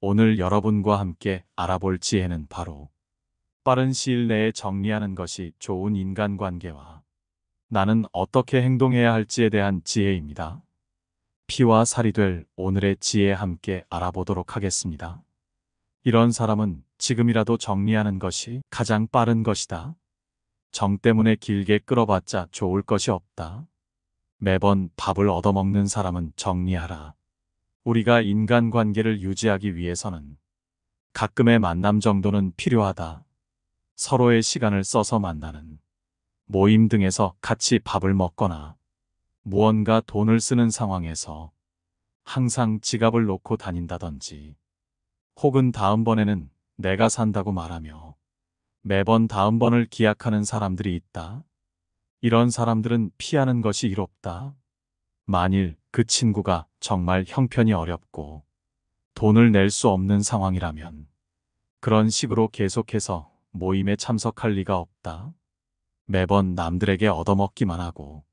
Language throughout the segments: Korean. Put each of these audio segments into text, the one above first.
오늘 여러분과 함께 알아볼 지혜는 바로 빠른 시일 내에 정리하는 것이 좋은 인간관계와 나는 어떻게 행동해야 할지에 대한 지혜입니다. 피와 살이 될 오늘의 지혜 함께 알아보도록 하겠습니다. 이런 사람은 지금이라도 정리하는 것이 가장 빠른 것이다. 정 때문에 길게 끌어봤자 좋을 것이 없다. 매번 밥을 얻어먹는 사람은 정리하라. 우리가 인간관계를 유지하기 위해서는 가끔의 만남 정도는 필요하다. 서로의 시간을 써서 만나는 모임 등에서 같이 밥을 먹거나 무언가 돈을 쓰는 상황에서 항상 지갑을 놓고 다닌다든지 혹은 다음번에는 내가 산다고 말하며 매번 다음번을 기약하는 사람들이 있다. 이런 사람들은 피하는 것이 이롭다. 만일 그 친구가 정말 형편이 어렵고 돈을 낼 수 없는 상황이라면 그런 식으로 계속해서 모임에 참석할 리가 없다. 매번 남들에게 얻어먹기만 하고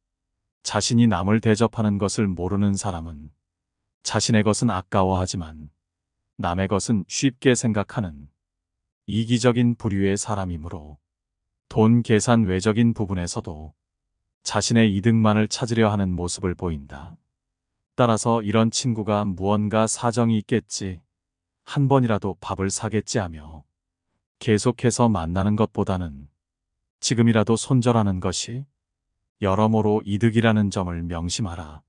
자신이 남을 대접하는 것을 모르는 사람은 자신의 것은 아까워하지만 남의 것은 쉽게 생각하는 이기적인 부류의 사람이므로 돈 계산 외적인 부분에서도 자신의 이득만을 찾으려 하는 모습을 보인다. 따라서 이런 친구가 무언가 사정이 있겠지, 한 번이라도 밥을 사겠지 하며 계속해서 만나는 것보다는 지금이라도 손절하는 것이 여러모로 이득이라는 점을 명심하라.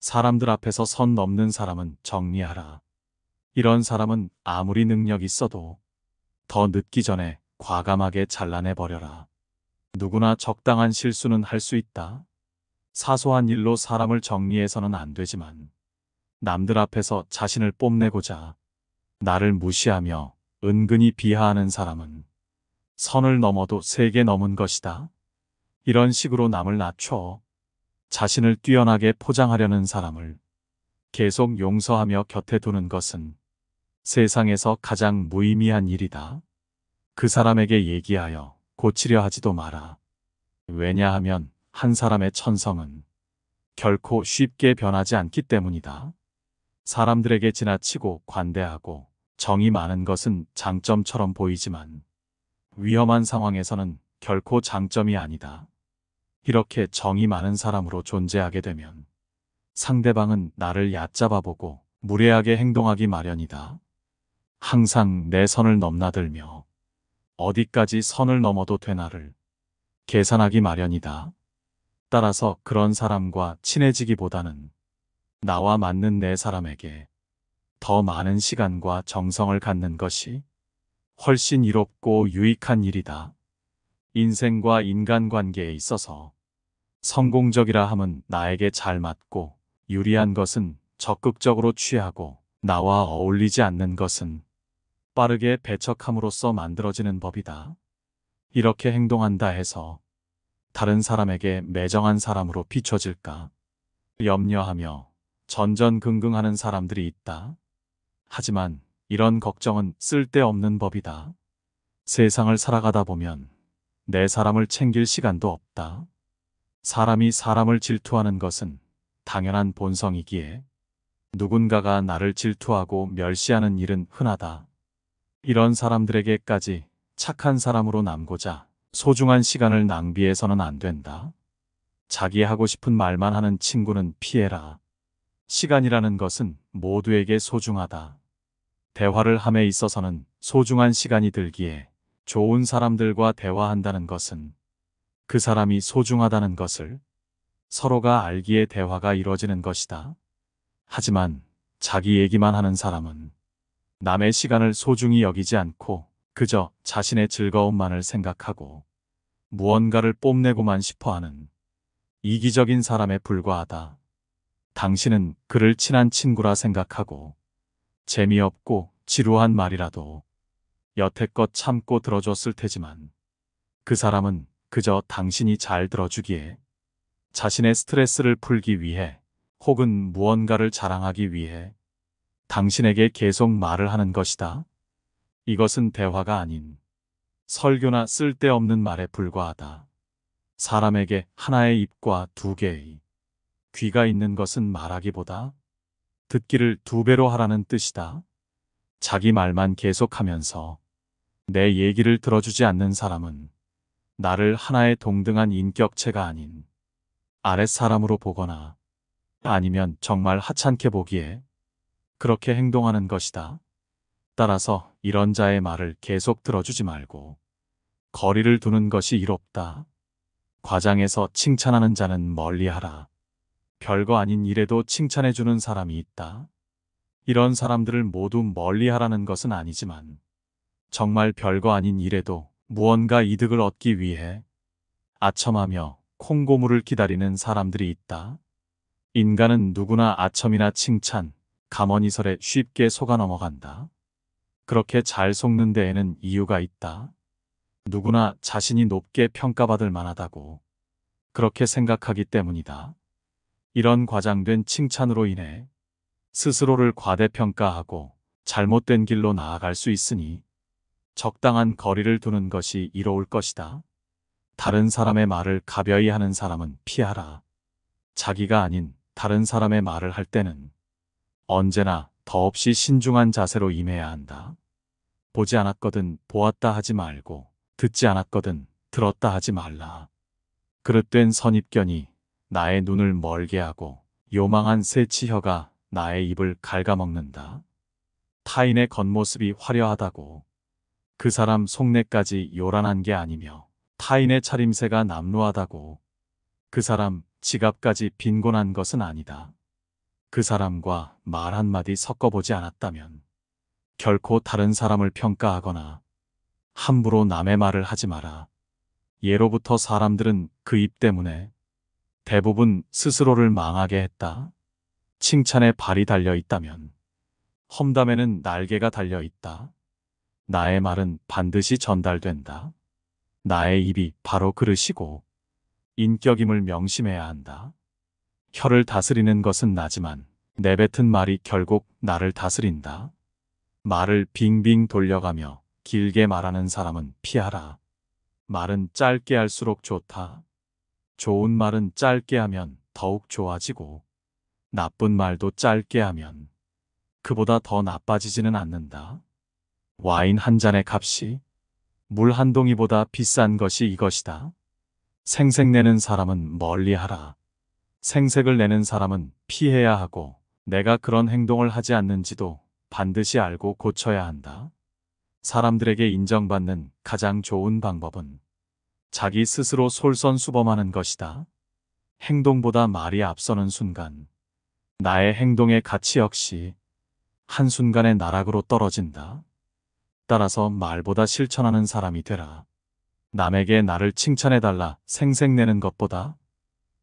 사람들 앞에서 선 넘는 사람은 정리하라. 이런 사람은 아무리 능력 있어도 더 늦기 전에 과감하게 잘라내버려라. 누구나 적당한 실수는 할 수 있다. 사소한 일로 사람을 정리해서는 안 되지만 남들 앞에서 자신을 뽐내고자 나를 무시하며 은근히 비하하는 사람은 선을 넘어도 세게 넘은 것이다. 이런 식으로 남을 낮춰 자신을 뛰어나게 포장하려는 사람을 계속 용서하며 곁에 두는 것은 세상에서 가장 무의미한 일이다. 그 사람에게 얘기하여 고치려 하지도 마라. 왜냐하면 한 사람의 천성은 결코 쉽게 변하지 않기 때문이다. 사람들에게 지나치고 관대하고 정이 많은 것은 장점처럼 보이지만 위험한 상황에서는 결코 장점이 아니다. 이렇게 정이 많은 사람으로 존재하게 되면 상대방은 나를 얕잡아 보고 무례하게 행동하기 마련이다. 항상 내 선을 넘나들며 어디까지 선을 넘어도 되나를 계산하기 마련이다. 따라서 그런 사람과 친해지기보다는 나와 맞는 내 사람에게 더 많은 시간과 정성을 갖는 것이 훨씬 이롭고 유익한 일이다. 인생과 인간관계에 있어서 성공적이라 함은 나에게 잘 맞고 유리한 것은 적극적으로 취하고 나와 어울리지 않는 것은 빠르게 배척함으로써 만들어지는 법이다. 이렇게 행동한다 해서 다른 사람에게 매정한 사람으로 비춰질까 염려하며 전전긍긍하는 사람들이 있다. 하지만 이런 걱정은 쓸데없는 법이다. 세상을 살아가다 보면 내 사람을 챙길 시간도 없다. 사람이 사람을 질투하는 것은 당연한 본성이기에 누군가가 나를 질투하고 멸시하는 일은 흔하다. 이런 사람들에게까지 착한 사람으로 남고자 소중한 시간을 낭비해서는 안 된다. 자기 하고 싶은 말만 하는 친구는 피해라. 시간이라는 것은 모두에게 소중하다. 대화를 함에 있어서는 소중한 시간이 들기에 좋은 사람들과 대화한다는 것은 그 사람이 소중하다는 것을 서로가 알기에 대화가 이루어지는 것이다. 하지만 자기 얘기만 하는 사람은 남의 시간을 소중히 여기지 않고 그저 자신의 즐거움만을 생각하고 무언가를 뽐내고만 싶어하는 이기적인 사람에 불과하다. 당신은 그를 친한 친구라 생각하고 재미없고 지루한 말이라도 여태껏 참고 들어줬을 테지만 그 사람은 그저 당신이 잘 들어주기에 자신의 스트레스를 풀기 위해 혹은 무언가를 자랑하기 위해 당신에게 계속 말을 하는 것이다. 이것은 대화가 아닌 설교나 쓸데없는 말에 불과하다. 사람에게 하나의 입과 두 개의 귀가 있는 것은 말하기보다 듣기를 두 배로 하라는 뜻이다. 자기 말만 계속하면서 내 얘기를 들어주지 않는 사람은 나를 하나의 동등한 인격체가 아닌 아랫사람으로 보거나 아니면 정말 하찮게 보기에 그렇게 행동하는 것이다. 따라서 이런 자의 말을 계속 들어주지 말고 거리를 두는 것이 이롭다. 과장해서 칭찬하는 자는 멀리하라. 별거 아닌 일에도 칭찬해주는 사람이 있다. 이런 사람들을 모두 멀리하라는 것은 아니지만 정말 별거 아닌 일에도 무언가 이득을 얻기 위해 아첨하며 콩고물을 기다리는 사람들이 있다. 인간은 누구나 아첨이나 칭찬, 감언이설에 쉽게 속아 넘어간다. 그렇게 잘 속는 데에는 이유가 있다. 누구나 자신이 높게 평가받을 만하다고 그렇게 생각하기 때문이다. 이런 과장된 칭찬으로 인해 스스로를 과대평가하고 잘못된 길로 나아갈 수 있으니 적당한 거리를 두는 것이 이로울 것이다. 다른 사람의 말을 가벼이 하는 사람은 피하라. 자기가 아닌 다른 사람의 말을 할 때는 언제나 더없이 신중한 자세로 임해야 한다. 보지 않았거든 보았다 하지 말고 듣지 않았거든 들었다 하지 말라. 그릇된 선입견이 나의 눈을 멀게 하고 요망한 새치혀가 나의 입을 갉아먹는다. 타인의 겉모습이 화려하다고 그 사람 속내까지 요란한 게 아니며 타인의 차림새가 남루하다고 그 사람 지갑까지 빈곤한 것은 아니다. 그 사람과 말 한마디 섞어보지 않았다면 결코 다른 사람을 평가하거나 함부로 남의 말을 하지 마라. 예로부터 사람들은 그 입 때문에 대부분 스스로를 망하게 했다. 칭찬에 발이 달려 있다면 험담에는 날개가 달려 있다. 나의 말은 반드시 전달된다. 나의 입이 바로 그릇이고 인격임을 명심해야 한다. 혀를 다스리는 것은 나지만 내뱉은 말이 결국 나를 다스린다. 말을 빙빙 돌려가며 길게 말하는 사람은 피하라. 말은 짧게 할수록 좋다. 좋은 말은 짧게 하면 더욱 좋아지고 나쁜 말도 짧게 하면 그보다 더 나빠지지는 않는다. 와인 한 잔의 값이 물 한 동이보다 비싼 것이 이것이다. 생색내는 사람은 멀리하라. 생색을 내는 사람은 피해야 하고 내가 그런 행동을 하지 않는지도 반드시 알고 고쳐야 한다. 사람들에게 인정받는 가장 좋은 방법은 자기 스스로 솔선수범하는 것이다. 행동보다 말이 앞서는 순간 나의 행동의 가치 역시 한순간에 나락으로 떨어진다. 따라서 말보다 실천하는 사람이 되라. 남에게 나를 칭찬해달라 생색내는 것보다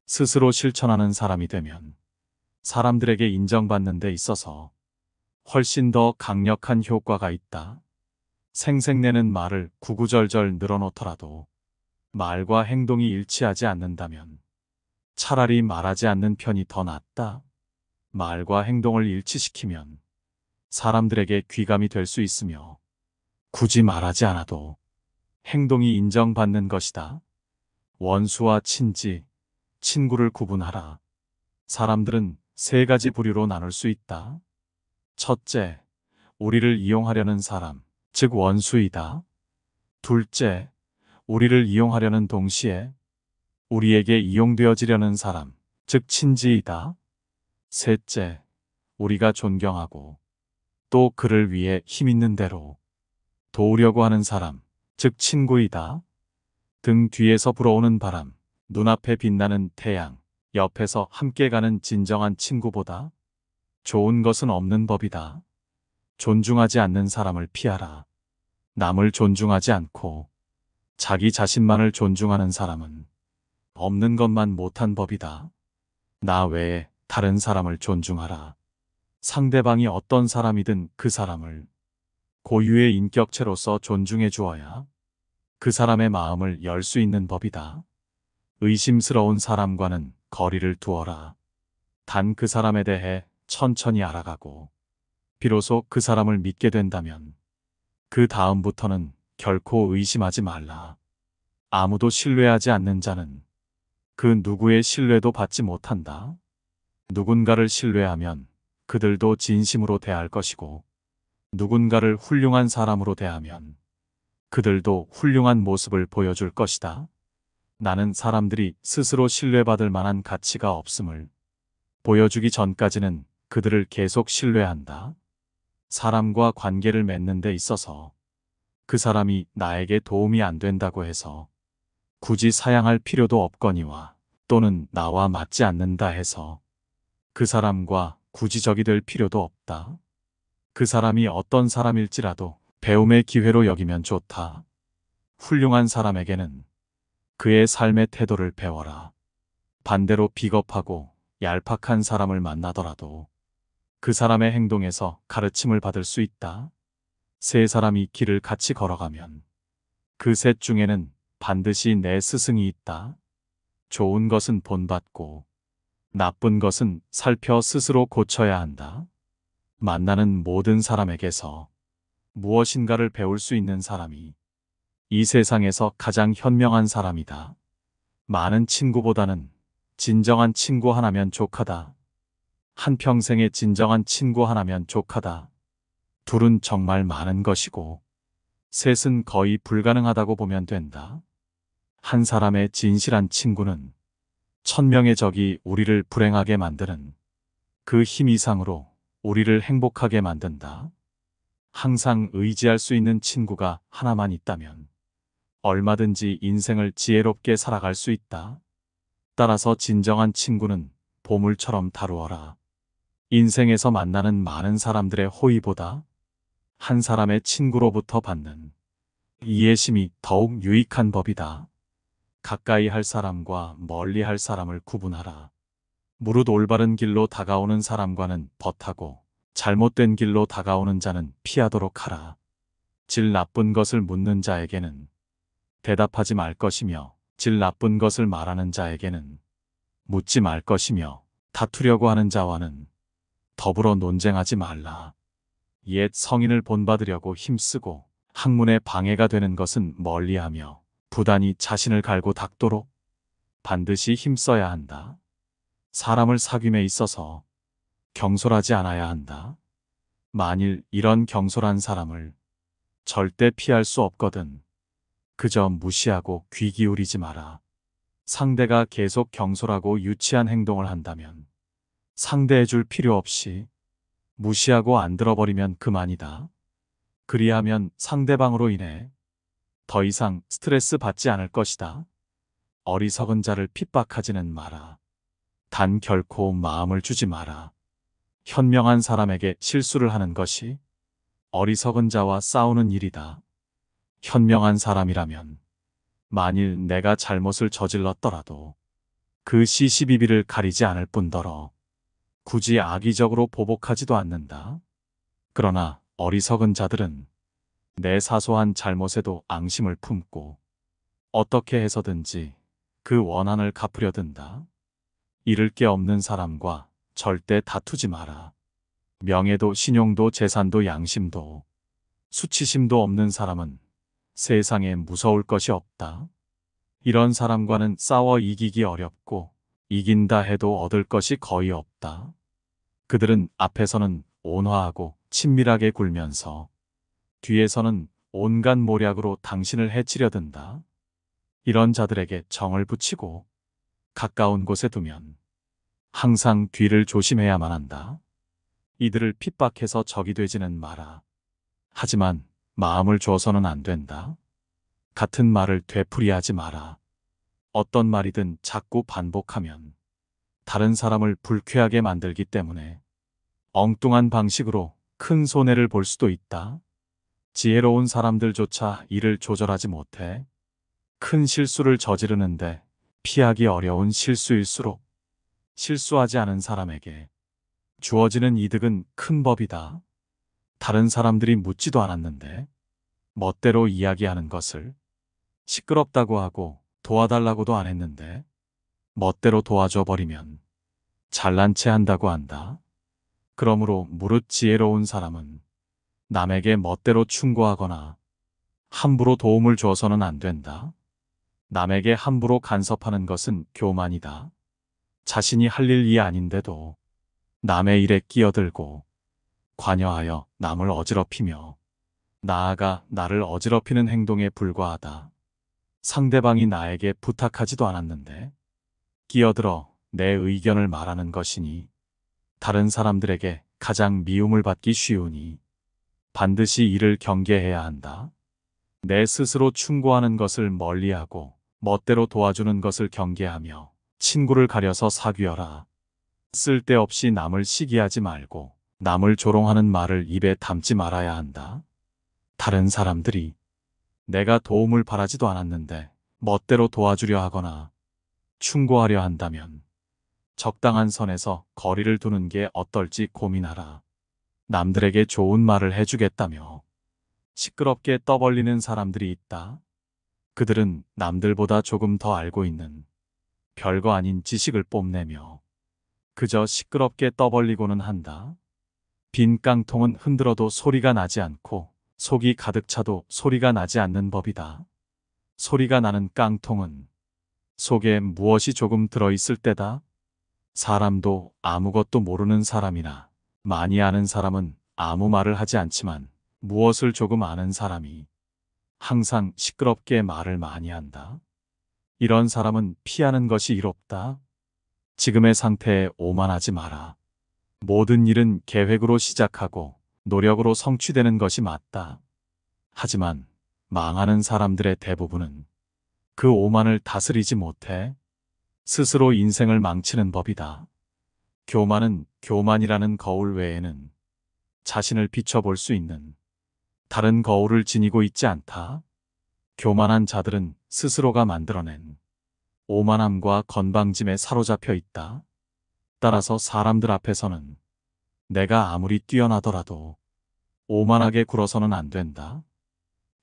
스스로 실천하는 사람이 되면 사람들에게 인정받는 데 있어서 훨씬 더 강력한 효과가 있다. 생색내는 말을 구구절절 늘어놓더라도 말과 행동이 일치하지 않는다면 차라리 말하지 않는 편이 더 낫다. 말과 행동을 일치시키면 사람들에게 귀감이 될 수 있으며 굳이 말하지 않아도 행동이 인정받는 것이다. 원수와 친지, 친구를 구분하라. 사람들은 세 가지 부류로 나눌 수 있다. 첫째, 우리를 이용하려는 사람, 즉 원수이다. 둘째, 우리를 이용하려는 동시에 우리에게 이용되어지려는 사람, 즉 친지이다. 셋째, 우리가 존경하고 또 그를 위해 힘있는 대로 도우려고 하는 사람, 즉 친구이다. 등 뒤에서 불어오는 바람, 눈앞에 빛나는 태양, 옆에서 함께 가는 진정한 친구보다 좋은 것은 없는 법이다. 존중하지 않는 사람을 피하라. 남을 존중하지 않고 자기 자신만을 존중하는 사람은 없는 것만 못한 법이다. 나 외에 다른 사람을 존중하라. 상대방이 어떤 사람이든 그 사람을 고유의 인격체로서 존중해 주어야 그 사람의 마음을 열 수 있는 법이다. 의심스러운 사람과는 거리를 두어라. 단 그 사람에 대해 천천히 알아가고 비로소 그 사람을 믿게 된다면 그 다음부터는 결코 의심하지 말라. 아무도 신뢰하지 않는 자는 그 누구의 신뢰도 받지 못한다. 누군가를 신뢰하면 그들도 진심으로 대할 것이고 누군가를 훌륭한 사람으로 대하면 그들도 훌륭한 모습을 보여줄 것이다. 나는 사람들이 스스로 신뢰받을 만한 가치가 없음을 보여주기 전까지는 그들을 계속 신뢰한다. 사람과 관계를 맺는 데 있어서 그 사람이 나에게 도움이 안 된다고 해서 굳이 사양할 필요도 없거니와 또는 나와 맞지 않는다 해서 그 사람과 굳이 적이 될 필요도 없다. 그 사람이 어떤 사람일지라도 배움의 기회로 여기면 좋다. 훌륭한 사람에게는 그의 삶의 태도를 배워라. 반대로 비겁하고 얄팍한 사람을 만나더라도 그 사람의 행동에서 가르침을 받을 수 있다. 세 사람이 길을 같이 걸어가면 그 셋 중에는 반드시 내 스승이 있다. 좋은 것은 본받고 나쁜 것은 살펴 스스로 고쳐야 한다. 만나는 모든 사람에게서 무엇인가를 배울 수 있는 사람이 이 세상에서 가장 현명한 사람이다. 많은 친구보다는 진정한 친구 하나면 족하다. 한평생의 진정한 친구 하나면 족하다. 둘은 정말 많은 것이고 셋은 거의 불가능하다고 보면 된다. 한 사람의 진실한 친구는 1000명의 적이 우리를 불행하게 만드는 그 힘 이상으로 우리를 행복하게 만든다. 항상 의지할 수 있는 친구가 하나만 있다면 얼마든지 인생을 지혜롭게 살아갈 수 있다. 따라서 진정한 친구는 보물처럼 다루어라. 인생에서 만나는 많은 사람들의 호의보다 한 사람의 친구로부터 받는 이해심이 더욱 유익한 법이다. 가까이 할 사람과 멀리 할 사람을 구분하라. 무릇 올바른 길로 다가오는 사람과는 벗하고 잘못된 길로 다가오는 자는 피하도록 하라. 질 나쁜 것을 묻는 자에게는 대답하지 말 것이며 질 나쁜 것을 말하는 자에게는 묻지 말 것이며 다투려고 하는 자와는 더불어 논쟁하지 말라. 옛 성인을 본받으려고 힘쓰고 학문에 방해가 되는 것은 멀리하며 부단히 자신을 갈고 닦도록 반드시 힘써야 한다. 사람을 사귐에 있어서 경솔하지 않아야 한다. 만일 이런 경솔한 사람을 절대 피할 수 없거든 그저 무시하고 귀 기울이지 마라. 상대가 계속 경솔하고 유치한 행동을 한다면 상대해줄 필요 없이 무시하고 안 들어버리면 그만이다. 그리하면 상대방으로 인해 더 이상 스트레스 받지 않을 것이다. 어리석은 자를 핍박하지는 마라. 단 결코 마음을 주지 마라. 현명한 사람에게 실수를 하는 것이 어리석은 자와 싸우는 일이다. 현명한 사람이라면 만일 내가 잘못을 저질렀더라도 그 시시비비를 가리지 않을 뿐더러 굳이 악의적으로 보복하지도 않는다. 그러나 어리석은 자들은 내 사소한 잘못에도 앙심을 품고 어떻게 해서든지 그 원한을 갚으려 든다. 잃을 게 없는 사람과 절대 다투지 마라. 명예도 신용도 재산도 양심도 수치심도 없는 사람은 세상에 무서울 것이 없다. 이런 사람과는 싸워 이기기 어렵고 이긴다 해도 얻을 것이 거의 없다. 그들은 앞에서는 온화하고 친밀하게 굴면서 뒤에서는 온갖 모략으로 당신을 해치려 든다. 이런 자들에게 정을 붙이고 가까운 곳에 두면 항상 뒤를 조심해야만 한다. 이들을 핍박해서 적이 되지는 마라. 하지만 마음을 줘서는 안 된다. 같은 말을 되풀이하지 마라. 어떤 말이든 자꾸 반복하면 다른 사람을 불쾌하게 만들기 때문에 엉뚱한 방식으로 큰 손해를 볼 수도 있다. 지혜로운 사람들조차 이를 조절하지 못해 큰 실수를 저지르는데 피하기 어려운 실수일수록 실수하지 않은 사람에게 주어지는 이득은 큰 법이다. 다른 사람들이 묻지도 않았는데 멋대로 이야기하는 것을 시끄럽다고 하고 도와달라고도 안 했는데 멋대로 도와줘 버리면 잘난 체 한다고 한다. 그러므로 무릇 지혜로운 사람은 남에게 멋대로 충고하거나 함부로 도움을 줘서는 안 된다. 남에게 함부로 간섭하는 것은 교만이다. 자신이 할 일이 아닌데도 남의 일에 끼어들고 관여하여 남을 어지럽히며 나아가 나를 어지럽히는 행동에 불과하다. 상대방이 나에게 부탁하지도 않았는데 끼어들어 내 의견을 말하는 것이니 다른 사람들에게 가장 미움을 받기 쉬우니 반드시 이를 경계해야 한다. 내 스스로 충고하는 것을 멀리하고 멋대로 도와주는 것을 경계하며 친구를 가려서 사귀어라. 쓸데없이 남을 시기하지 말고 남을 조롱하는 말을 입에 담지 말아야 한다. 다른 사람들이 내가 도움을 바라지도 않았는데 멋대로 도와주려 하거나 충고하려 한다면 적당한 선에서 거리를 두는 게 어떨지 고민하라. 남들에게 좋은 말을 해주겠다며 시끄럽게 떠벌리는 사람들이 있다. 그들은 남들보다 조금 더 알고 있는 별거 아닌 지식을 뽐내며 그저 시끄럽게 떠벌리고는 한다. 빈 깡통은 흔들어도 소리가 나지 않고 속이 가득 차도 소리가 나지 않는 법이다. 소리가 나는 깡통은 속에 무엇이 조금 들어있을 때다. 사람도 아무것도 모르는 사람이나 많이 아는 사람은 아무 말을 하지 않지만 무엇을 조금 아는 사람이 항상 시끄럽게 말을 많이 한다. 이런 사람은 피하는 것이 이롭다. 지금의 상태에 오만하지 마라. 모든 일은 계획으로 시작하고 노력으로 성취되는 것이 맞다. 하지만 망하는 사람들의 대부분은 그 오만을 다스리지 못해 스스로 인생을 망치는 법이다. 교만은 교만이라는 거울 외에는 자신을 비춰볼 수 있는 다른 거울을 지니고 있지 않다. 교만한 자들은 스스로가 만들어낸 오만함과 건방짐에 사로잡혀 있다. 따라서 사람들 앞에서는 내가 아무리 뛰어나더라도 오만하게 굴어서는 안 된다.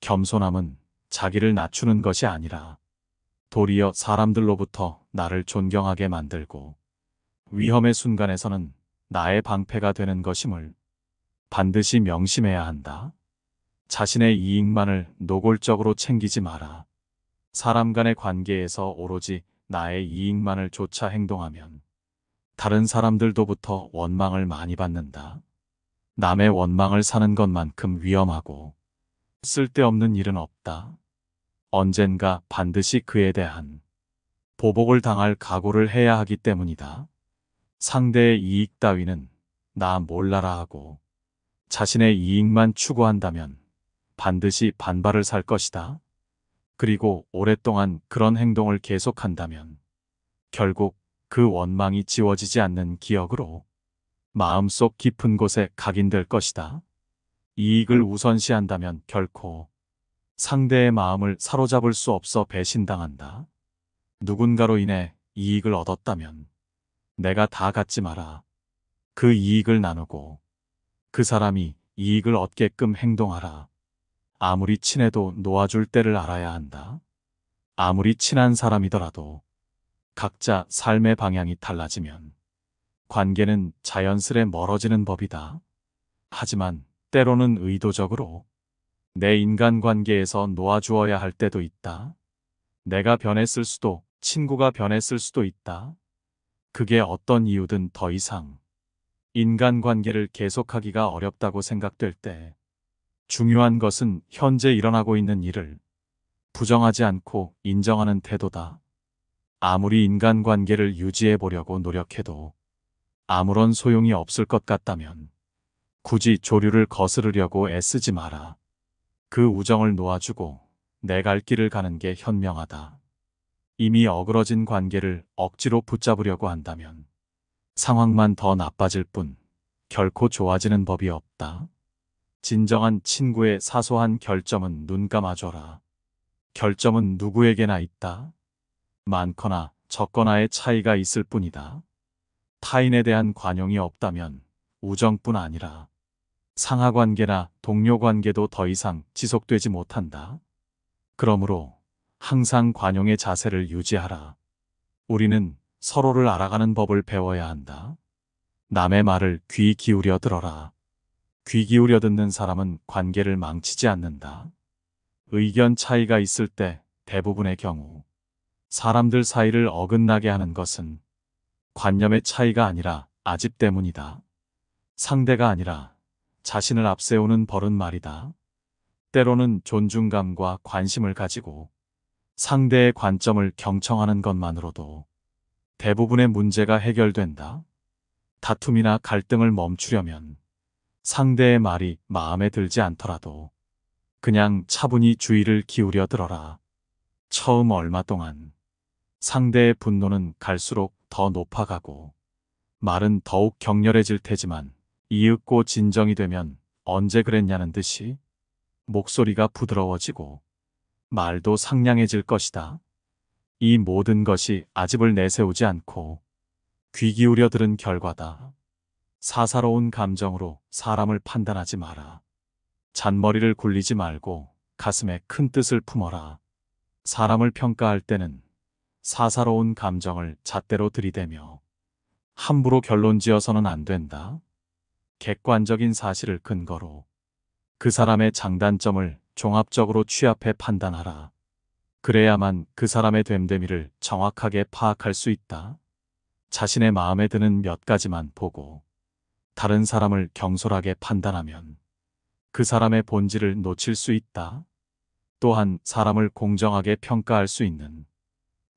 겸손함은 자기를 낮추는 것이 아니라 도리어 사람들로부터 나를 존경하게 만들고 위험의 순간에서는 나의 방패가 되는 것임을 반드시 명심해야 한다. 자신의 이익만을 노골적으로 챙기지 마라. 사람 간의 관계에서 오로지 나의 이익만을 쫓아 행동하면 다른 사람들로부터 원망을 많이 받는다. 남의 원망을 사는 것만큼 위험하고 쓸데없는 일은 없다. 언젠가 반드시 그에 대한 보복을 당할 각오를 해야 하기 때문이다. 상대의 이익 따위는 나 몰라라 하고 자신의 이익만 추구한다면 반드시 반발을 살 것이다. 그리고 오랫동안 그런 행동을 계속한다면 결국 그 원망이 지워지지 않는 기억으로 마음속 깊은 곳에 각인될 것이다. 이익을 우선시한다면 결코 상대의 마음을 사로잡을 수 없어 배신당한다. 누군가로 인해 이익을 얻었다면 내가 다 갖지 마라. 그 이익을 나누고 그 사람이 이익을 얻게끔 행동하라. 아무리 친해도 놓아줄 때를 알아야 한다. 아무리 친한 사람이더라도 각자 삶의 방향이 달라지면 관계는 자연스레 멀어지는 법이다. 하지만 때로는 의도적으로 내 인간관계에서 놓아주어야 할 때도 있다. 내가 변했을 수도 친구가 변했을 수도 있다. 그게 어떤 이유든 더 이상 인간관계를 계속하기가 어렵다고 생각될 때 중요한 것은 현재 일어나고 있는 일을 부정하지 않고 인정하는 태도다. 아무리 인간관계를 유지해 보려고 노력해도 아무런 소용이 없을 것 같다면 굳이 조류를 거스르려고 애쓰지 마라. 그 우정을 놓아주고 내 갈 길을 가는 게 현명하다. 이미 어그러진 관계를 억지로 붙잡으려고 한다면 상황만 더 나빠질 뿐 결코 좋아지는 법이 없다. 진정한 친구의 사소한 결점은 눈 감아줘라. 결점은 누구에게나 있다. 많거나 적거나의 차이가 있을 뿐이다. 타인에 대한 관용이 없다면 우정뿐 아니라 상하관계나 동료관계도 더 이상 지속되지 못한다. 그러므로 항상 관용의 자세를 유지하라. 우리는 서로를 알아가는 법을 배워야 한다. 남의 말을 귀 기울여 들어라. 귀 기울여 듣는 사람은 관계를 망치지 않는다. 의견 차이가 있을 때 대부분의 경우 사람들 사이를 어긋나게 하는 것은 관념의 차이가 아니라 아집 때문이다. 상대가 아니라 자신을 앞세우는 버릇 말이다. 때로는 존중감과 관심을 가지고 상대의 관점을 경청하는 것만으로도 대부분의 문제가 해결된다. 다툼이나 갈등을 멈추려면 상대의 말이 마음에 들지 않더라도 그냥 차분히 주의를 기울여 들어라. 처음 얼마 동안 상대의 분노는 갈수록 더 높아가고 말은 더욱 격렬해질 테지만 이윽고 진정이 되면 언제 그랬냐는 듯이 목소리가 부드러워지고 말도 상냥해질 것이다. 이 모든 것이 아집을 내세우지 않고 귀 기울여 들은 결과다. 사사로운 감정으로 사람을 판단하지 마라. 잔머리를 굴리지 말고 가슴에 큰 뜻을 품어라. 사람을 평가할 때는 사사로운 감정을 잣대로 들이대며 함부로 결론 지어서는 안 된다. 객관적인 사실을 근거로 그 사람의 장단점을 종합적으로 취합해 판단하라. 그래야만 그 사람의 됨됨이를 정확하게 파악할 수 있다. 자신의 마음에 드는 몇 가지만 보고 다른 사람을 경솔하게 판단하면 그 사람의 본질을 놓칠 수 있다. 또한 사람을 공정하게 평가할 수 있는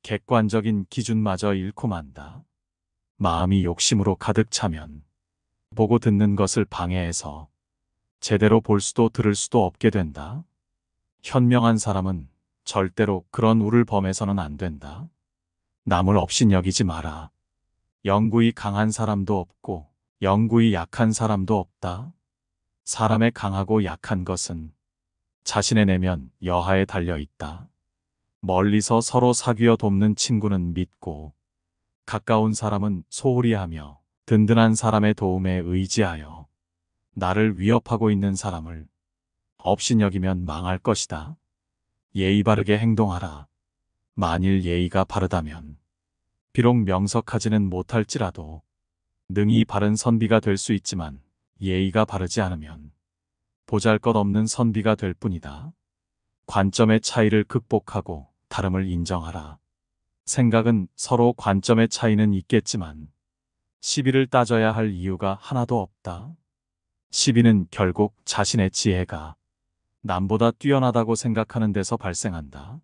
객관적인 기준마저 잃고 만다. 마음이 욕심으로 가득 차면 보고 듣는 것을 방해해서 제대로 볼 수도 들을 수도 없게 된다. 현명한 사람은 절대로 그런 우를 범해서는 안 된다. 남을 업신여기지 마라. 영구히 강한 사람도 없고 영구히 약한 사람도 없다. 사람의 강하고 약한 것은 자신의 내면 여하에 달려 있다. 멀리서 서로 사귀어 돕는 친구는 믿고 가까운 사람은 소홀히 하며 든든한 사람의 도움에 의지하여 나를 위협하고 있는 사람을 업신여기면 망할 것이다. 예의 바르게 행동하라. 만일 예의가 바르다면 비록 명석하지는 못할지라도 능히 바른 선비가 될 수 있지만 예의가 바르지 않으면 보잘것없는 선비가 될 뿐이다. 관점의 차이를 극복하고 다름을 인정하라. 생각은 서로 관점의 차이는 있겠지만 시비를 따져야 할 이유가 하나도 없다. 시비는 결국 자신의 지혜가 남보다 뛰어나다고 생각하는 데서 발생한다.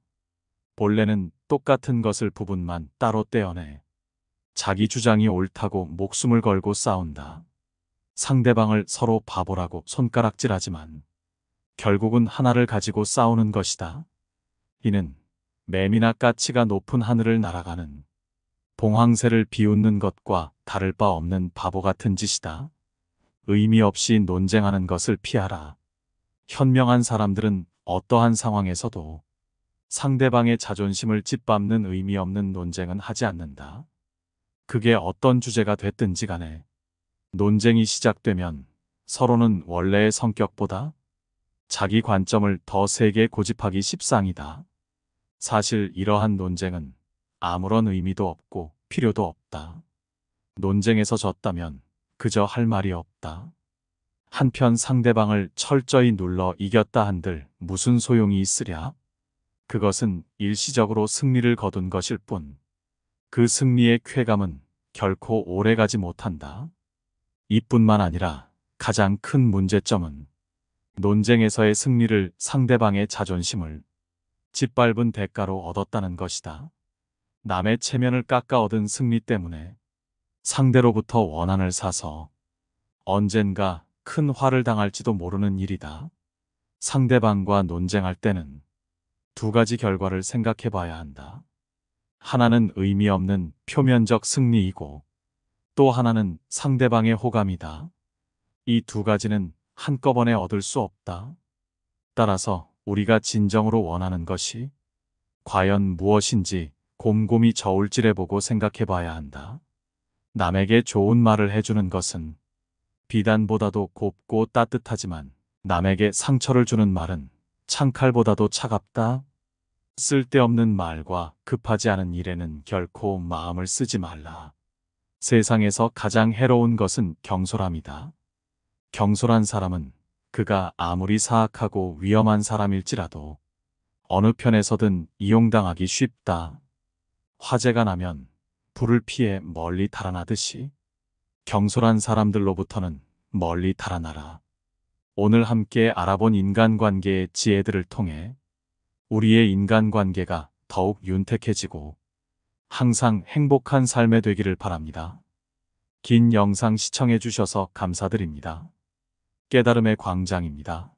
본래는 똑같은 것을 부분만 따로 떼어내 자기 주장이 옳다고 목숨을 걸고 싸운다. 상대방을 서로 바보라고 손가락질하지만 결국은 하나를 가지고 싸우는 것이다. 이는 매미나 까치가 높은 하늘을 날아가는 봉황새를 비웃는 것과 다를 바 없는 바보 같은 짓이다. 의미 없이 논쟁하는 것을 피하라. 현명한 사람들은 어떠한 상황에서도 상대방의 자존심을 짓밟는 의미 없는 논쟁은 하지 않는다. 그게 어떤 주제가 됐든지 간에 논쟁이 시작되면 서로는 원래의 성격보다 자기 관점을 더 세게 고집하기 십상이다. 사실 이러한 논쟁은 아무런 의미도 없고 필요도 없다. 논쟁에서 졌다면 그저 할 말이 없다. 한편 상대방을 철저히 눌러 이겼다 한들 무슨 소용이 있으랴? 그것은 일시적으로 승리를 거둔 것일 뿐 그 승리의 쾌감은 결코 오래가지 못한다. 이뿐만 아니라 가장 큰 문제점은 논쟁에서의 승리를 상대방의 자존심을 짓밟은 대가로 얻었다는 것이다. 남의 체면을 깎아 얻은 승리 때문에 상대로부터 원한을 사서 언젠가 큰 화를 당할지도 모르는 일이다. 상대방과 논쟁할 때는 두 가지 결과를 생각해 봐야 한다. 하나는 의미 없는 표면적 승리이고 또 하나는 상대방의 호감이다. 이 두 가지는 한꺼번에 얻을 수 없다. 따라서 우리가 진정으로 원하는 것이 과연 무엇인지 곰곰이 저울질해보고 생각해 봐야 한다. 남에게 좋은 말을 해주는 것은 비단보다도 곱고 따뜻하지만 남에게 상처를 주는 말은 창칼보다도 차갑다. 쓸데없는 말과 급하지 않은 일에는 결코 마음을 쓰지 말라. 세상에서 가장 해로운 것은 경솔함이다. 경솔한 사람은 그가 아무리 사악하고 위험한 사람일지라도 어느 편에서든 이용당하기 쉽다. 화재가 나면 불을 피해 멀리 달아나듯이 경솔한 사람들로부터는 멀리 달아나라. 오늘 함께 알아본 인간관계의 지혜들을 통해 우리의 인간관계가 더욱 윤택해지고 항상 행복한 삶이 되기를 바랍니다. 긴 영상 시청해 주셔서 감사드립니다. 깨달음의 광장입니다.